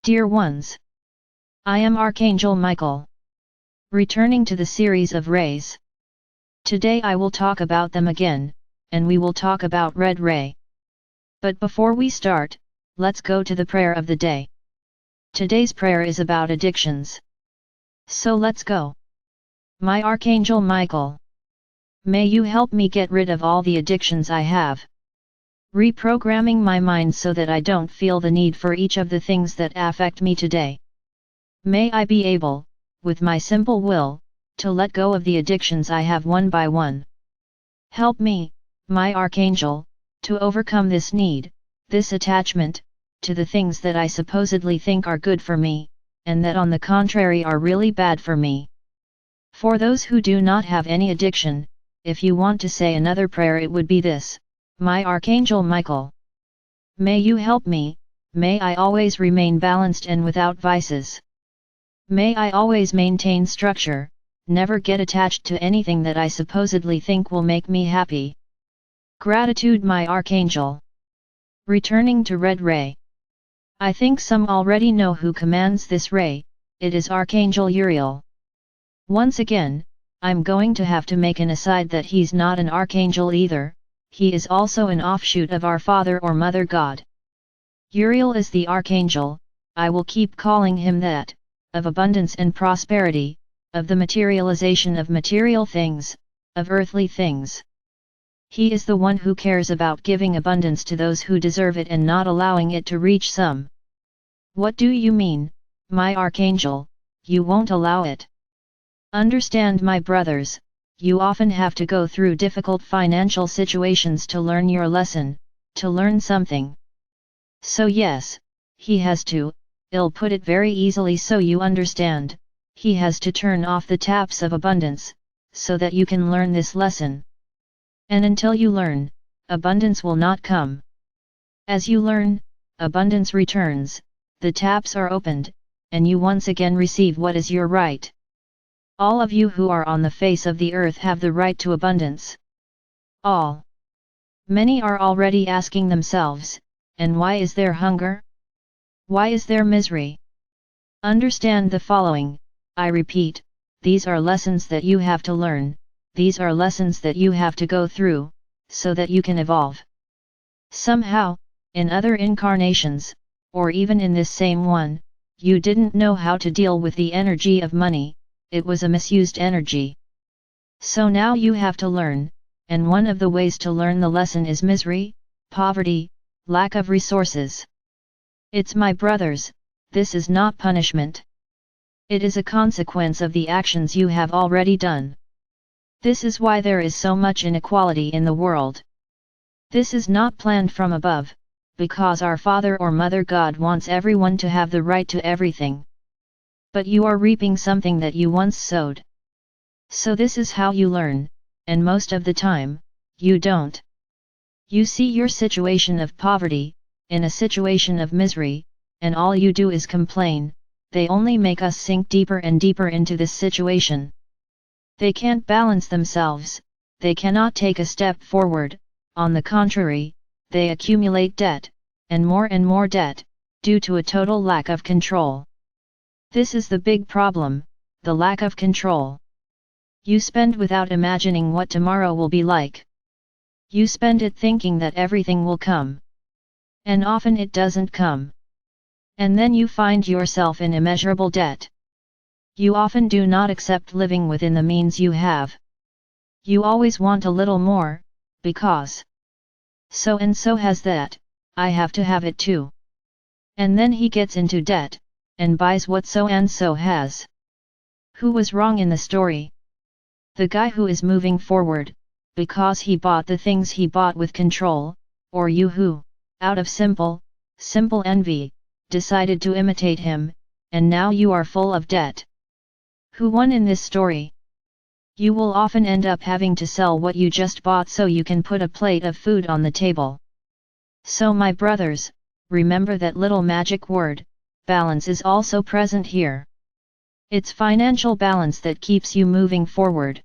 Dear ones, I am Archangel Michael, returning to the series of rays. Today I will talk about them again, and we will talk about red ray. But before we start, let's go to the prayer of the day. Today's prayer is about addictions. So let's go. My Archangel Michael, may you help me get rid of all the addictions I have. Reprogramming my mind so that I don't feel the need for each of the things that affect me today. May I be able, with my simple will, to let go of the addictions I have one by one. Help me, my Archangel, to overcome this need, this attachment, to the things that I supposedly think are good for me, and that on the contrary are really bad for me. For those who do not have any addiction, if you want to say another prayer, it would be this: my Archangel Michael, may you help me, may I always remain balanced and without vices. May I always maintain structure, never get attached to anything that I supposedly think will make me happy. Gratitude, my Archangel. Returning to red ray. I think some already know who commands this ray. It is Archangel Uriel. Once again, I'm going to have to make an aside that he's not an archangel either. He is also an offshoot of our Father or Mother God. Uriel is the Archangel, I will keep calling him that, of abundance and prosperity, of the materialization of material things, of earthly things. He is the one who cares about giving abundance to those who deserve it and not allowing it to reach some. What do you mean, my Archangel, you won't allow it? Understand, my brothers, you often have to go through difficult financial situations to learn your lesson, to learn something. So yes, he has to, I'll put it very easily so you understand, he has to turn off the taps of abundance, so that you can learn this lesson. And until you learn, abundance will not come. As you learn, abundance returns, the taps are opened, and you once again receive what is your right. All of you who are on the face of the earth have the right to abundance. All. Many are already asking themselves, and why is there hunger? Why is there misery? Understand the following, I repeat, these are lessons that you have to learn, these are lessons that you have to go through, so that you can evolve. Somehow, in other incarnations, or even in this same one, you didn't know how to deal with the energy of money. It was a misused energy. So now you have to learn, and one of the ways to learn the lesson is misery, poverty, lack of resources. It's my brothers, this is not punishment. It is a consequence of the actions you have already done. This is why there is so much inequality in the world. This is not planned from above, because our Father or Mother God wants everyone to have the right to everything. But you are reaping something that you once sowed. So this is how you learn, and most of the time, you don't. You see your situation of poverty, in a situation of misery, and all you do is complain. They only make us sink deeper and deeper into this situation. They can't balance themselves, they cannot take a step forward, on the contrary, they accumulate debt, and more debt, due to a total lack of control. This is the big problem, the lack of control. You spend without imagining what tomorrow will be like. You spend it thinking that everything will come. And often it doesn't come. And then you find yourself in immeasurable debt. You often do not accept living within the means you have. You always want a little more, because so and so has that, I have to have it too. And then he gets into debt, and buys what so and so has. Who was wrong in the story? The guy who is moving forward, because he bought the things he bought with control, or you who, out of simple envy, decided to imitate him, and now you are full of debt. Who won in this story? You will often end up having to sell what you just bought so you can put a plate of food on the table. So my brothers, remember that little magic word, balance is also present here. It's financial balance that keeps you moving forward.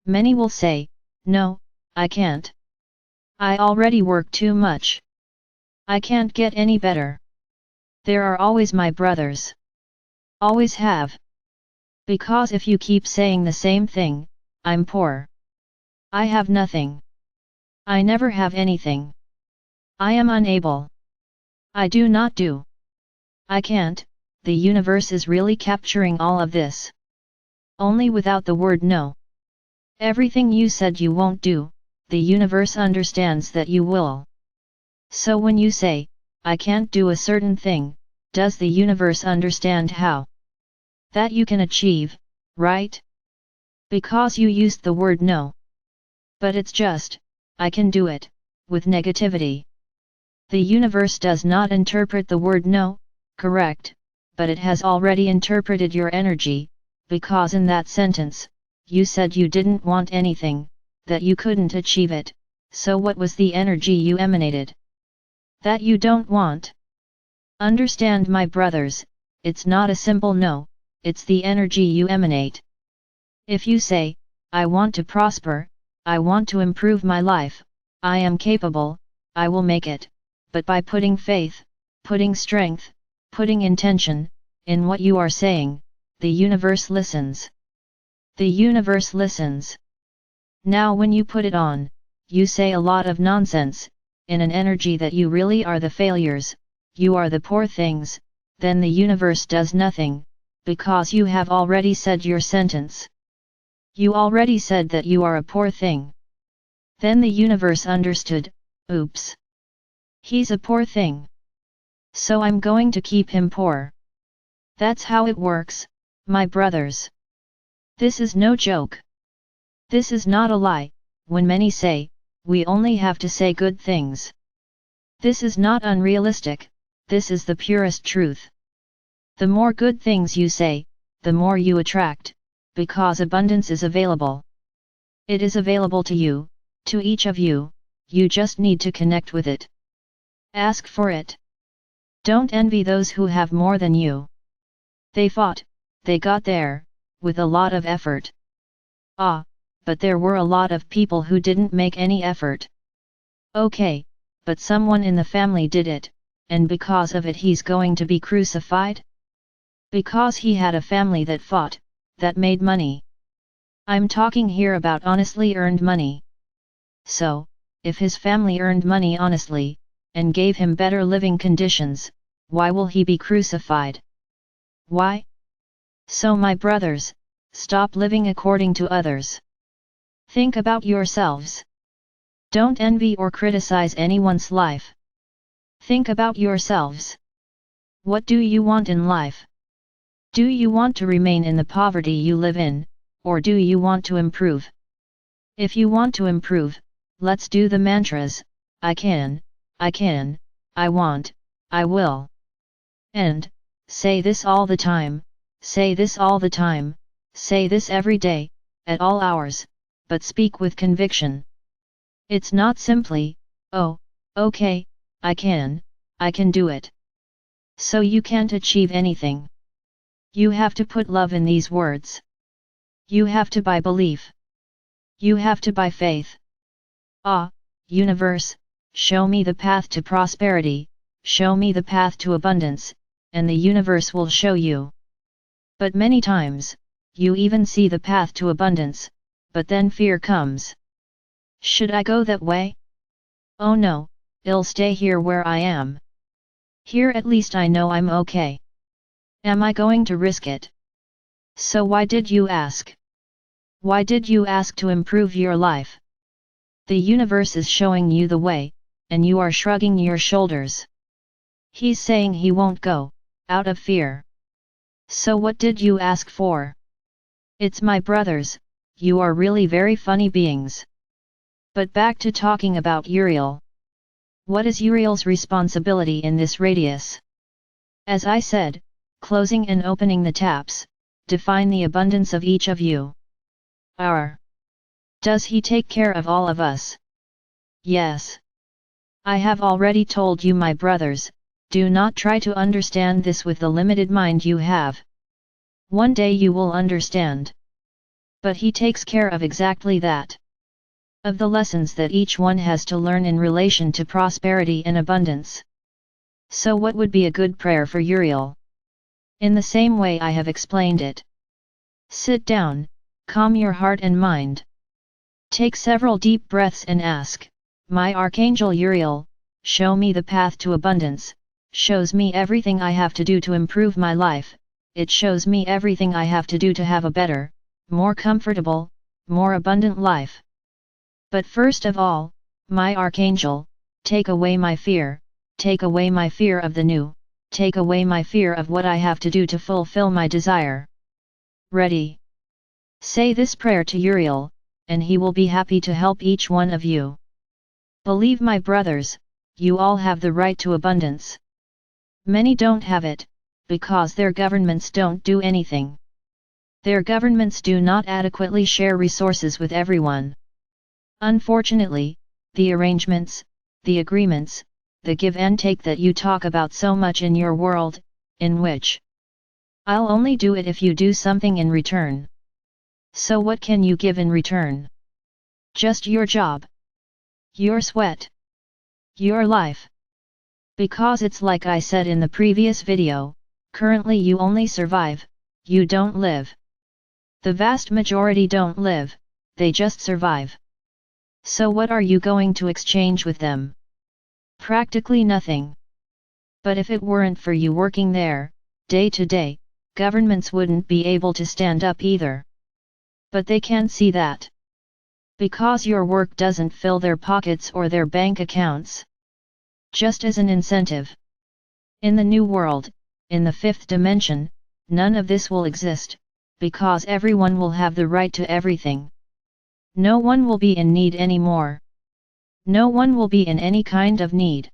Many will say, no, I can't. I already work too much. I can't get any better. There are always my brothers. Always have. Because if you keep saying the same thing, I'm poor. I have nothing. I never have anything. I am unable. I do not do. I can't. The universe is really capturing all of this. Only without the word no. Everything you said you won't do, the universe understands that you will. So when you say, I can't do a certain thing, does the universe understand how? That you can achieve, right? Because you used the word no. But it's just, I can do it, with negativity. The universe does not interpret the word no, correct, but it has already interpreted your energy, because in that sentence, you said you didn't want anything, that you couldn't achieve it, so what was the energy you emanated? That you don't want. Understand, my brothers, it's not a simple no, it's the energy you emanate. If you say, I want to prosper, I want to improve my life, I am capable, I will make it, but by putting faith, putting strength, putting intention, in what you are saying, the universe listens. The universe listens. Now when you put it on, you say a lot of nonsense, in an energy that you really are the failures, you are the poor things, then the universe does nothing, because you have already said your sentence. You already said that you are a poor thing. Then the universe understood, oops. He's a poor thing. So I'm going to keep him poor. That's how it works, my brothers. This is no joke. This is not a lie, when many say, we only have to say good things. This is not unrealistic, this is the purest truth. The more good things you say, the more you attract, because abundance is available. It is available to you, to each of you, you just need to connect with it. Ask for it. Don't envy those who have more than you. They fought, they got there, with a lot of effort. Ah, but there were a lot of people who didn't make any effort. Okay, but someone in the family did it, and because of it he's going to be crucified? Because he had a family that fought, that made money. I'm talking here about honestly earned money. So, if his family earned money honestly, and gave him better living conditions, why will he be crucified? Why? So my brothers, stop living according to others. Think about yourselves. Don't envy or criticize anyone's life. Think about yourselves. What do you want in life? Do you want to remain in the poverty you live in, or do you want to improve? If you want to improve, let's do the mantras, I can, I want, I will. And, say this all the time, say this all the time, say this every day, at all hours, but speak with conviction. It's not simply, oh, okay, I can do it. So you can't achieve anything. You have to put love in these words. You have to buy belief. You have to buy faith. Ah, universe, show me the path to prosperity, show me the path to abundance, and the universe will show you. But many times, you even see the path to abundance, but then fear comes. Should I go that way? Oh no, I'll stay here where I am. Here at least I know I'm okay. Am I going to risk it? So why did you ask? Why did you ask to improve your life? The universe is showing you the way, and you are shrugging your shoulders. He's saying he won't go, out of fear. So what did you ask for? It's my brothers, you are really very funny beings. But back to talking about Uriel. What is Uriel's responsibility in this radius? As I said, closing and opening the taps, define the abundance of each of you. Does he take care of all of us? Yes. I have already told you, my brothers, do not try to understand this with the limited mind you have. One day you will understand. But he takes care of exactly that. Of the lessons that each one has to learn in relation to prosperity and abundance. So what would be a good prayer for Uriel? In the same way I have explained it. Sit down, calm your heart and mind. Take several deep breaths and ask, my Archangel Uriel, show me the path to abundance, shows me everything I have to do to improve my life, it shows me everything I have to do to have a better, more comfortable, more abundant life. But first of all, my Archangel, take away my fear, take away my fear of the new, take away my fear of what I have to do to fulfill my desire. Ready? Say this prayer to Uriel, and he will be happy to help each one of you. Believe my brothers, you all have the right to abundance. Many don't have it, because their governments don't do anything. Their governments do not adequately share resources with everyone. Unfortunately, the arrangements, the agreements, the give and take that you talk about so much in your world, in which I'll only do it if you do something in return. So what can you give in return? Just your job. Your sweat. Your life. Because it's like I said in the previous video, currently you only survive, you don't live. The vast majority don't live, they just survive. So what are you going to exchange with them? Practically nothing. But if it weren't for you working there, day to day, governments wouldn't be able to stand up either. But they can't see that. Because your work doesn't fill their pockets or their bank accounts. Just as an incentive. In the new world, in the fifth dimension, none of this will exist, because everyone will have the right to everything. No one will be in need anymore. No one will be in any kind of need.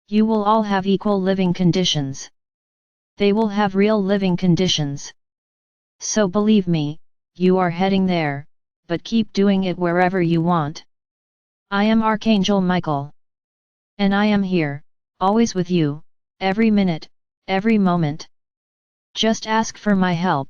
You will all have equal living conditions. They will have real living conditions. So believe me, you are heading there, but keep doing it wherever you want. I am Archangel Michael. And I am here, always with you, every minute, every moment. Just ask for my help.